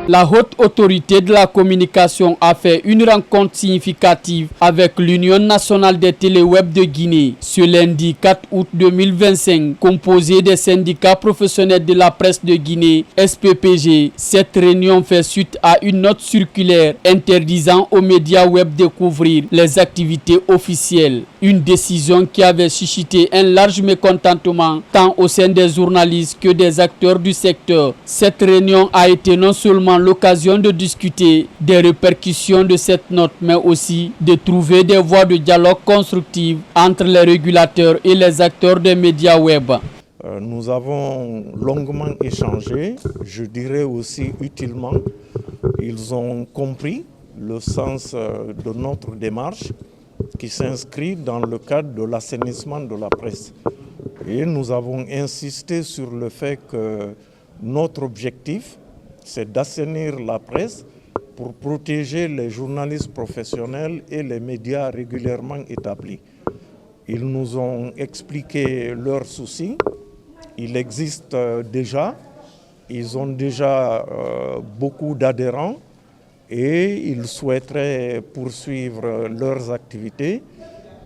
La haute autorité de la communication a fait une rencontre significative avec l'Union nationale des téléweb de Guinée ce lundi 4 août 2025, composé des syndicats professionnels de la presse de Guinée, SPPG. Cette réunion fait suite à une note circulaire interdisant aux médias web de couvrir les activités officielles. Une décision qui avait suscité un large mécontentement tant au sein des journalistes que des acteurs du secteur. Cette réunion a été non seulement l'occasion de discuter des répercussions de cette note, mais aussi de trouver des voies de dialogue constructives entre les régulateurs et les acteurs des médias web. Nous avons longuement échangé, je dirais aussi utilement. Ils ont compris le sens de notre démarche qui s'inscrit dans le cadre de l'assainissement de la presse. Et nous avons insisté sur le fait que notre objectif, c'est d'assainir la presse pour protéger les journalistes professionnels et les médias régulièrement établis. Ils nous ont expliqué leurs soucis. Il existe déjà, ils ont déjà beaucoup d'adhérents et ils souhaiteraient poursuivre leurs activités.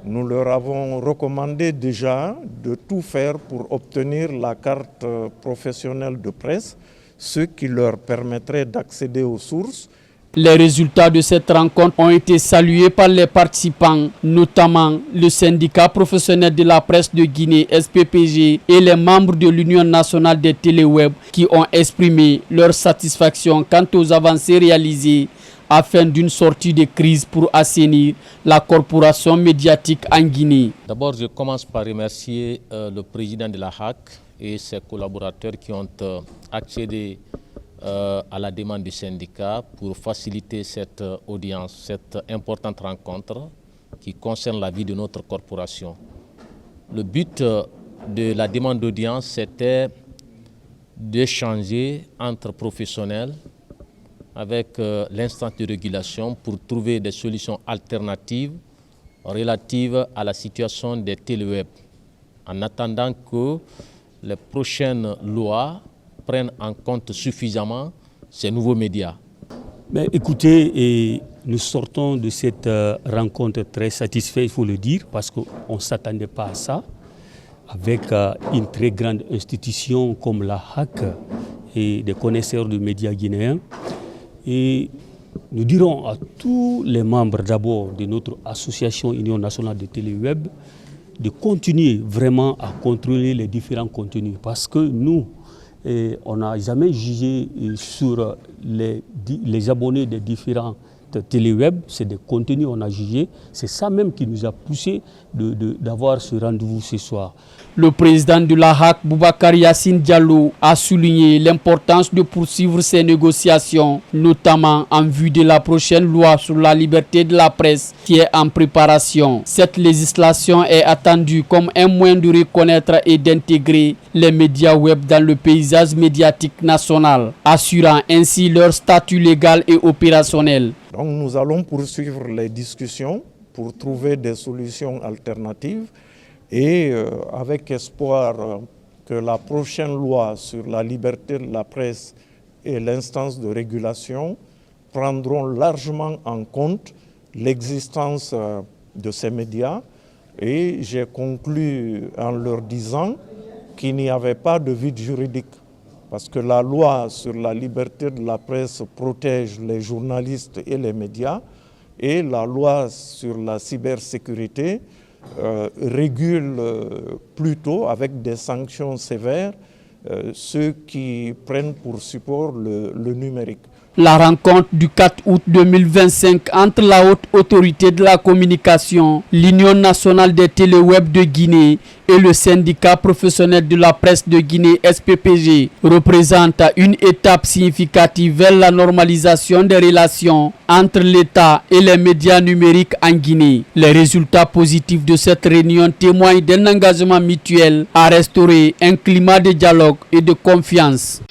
Nous leur avons recommandé déjà de tout faire pour obtenir la carte professionnelle de presse, ce qui leur permettrait d'accéder aux sources. Les résultats de cette rencontre ont été salués par les participants, notamment le syndicat professionnel de la presse de Guinée, SPPG, et les membres de l'Union nationale des téléweb qui ont exprimé leur satisfaction quant aux avancées réalisées afin d'une sortie de crise pour assainir la corporation médiatique en Guinée. D'abord, je commence par remercier le président de la HAC et ses collaborateurs qui ont accédé à la demande du syndicat pour faciliter cette audience, cette importante rencontre qui concerne la vie de notre corporation. Le but de la demande d'audience, c'était d'échanger entre professionnels avec l'instance de régulation pour trouver des solutions alternatives relatives à la situation des téléweb, en attendant que les prochaines lois prennent en compte suffisamment ces nouveaux médias. Mais écoutez, nous sortons de cette rencontre très satisfaits, il faut le dire, parce qu'on ne s'attendait pas à ça, avec une très grande institution comme la HAC et des connaisseurs de médias guinéens. Et nous dirons à tous les membres d'abord de notre association Union nationale de téléweb de continuer vraiment à contrôler les différents contenus parce que nous, on n'a jamais jugé sur les abonnés des différents téléweb, c'est des contenus qu'on a jugé. C'est ça même qui nous a poussé d'avoir ce rendez-vous ce soir. Le président de la HAC, Boubacar Yassine Diallo, a souligné l'importance de poursuivre ces négociations, notamment en vue de la prochaine loi sur la liberté de la presse qui est en préparation. Cette législation est attendue comme un moyen de reconnaître et d'intégrer les médias web dans le paysage médiatique national, assurant ainsi leur statut légal et opérationnel. Donc nous allons poursuivre les discussions pour trouver des solutions alternatives et avec espoir que la prochaine loi sur la liberté de la presse et l'instance de régulation prendront largement en compte l'existence de ces médias. Et j'ai conclu en leur disant qu'il n'y avait pas de vide juridique. Parce que la loi sur la liberté de la presse protège les journalistes et les médias et la loi sur la cybersécurité régule plutôt avec des sanctions sévères ceux qui prennent pour support le numérique. La rencontre du 4 août 2025 entre la haute autorité de la communication, l'Union nationale des téléweb de Guinée et le syndicat professionnel de la presse de Guinée, SPPG, représente une étape significative vers la normalisation des relations entre l'État et les médias numériques en Guinée. Les résultats positifs de cette réunion témoignent d'un engagement mutuel à restaurer un climat de dialogue et de confiance.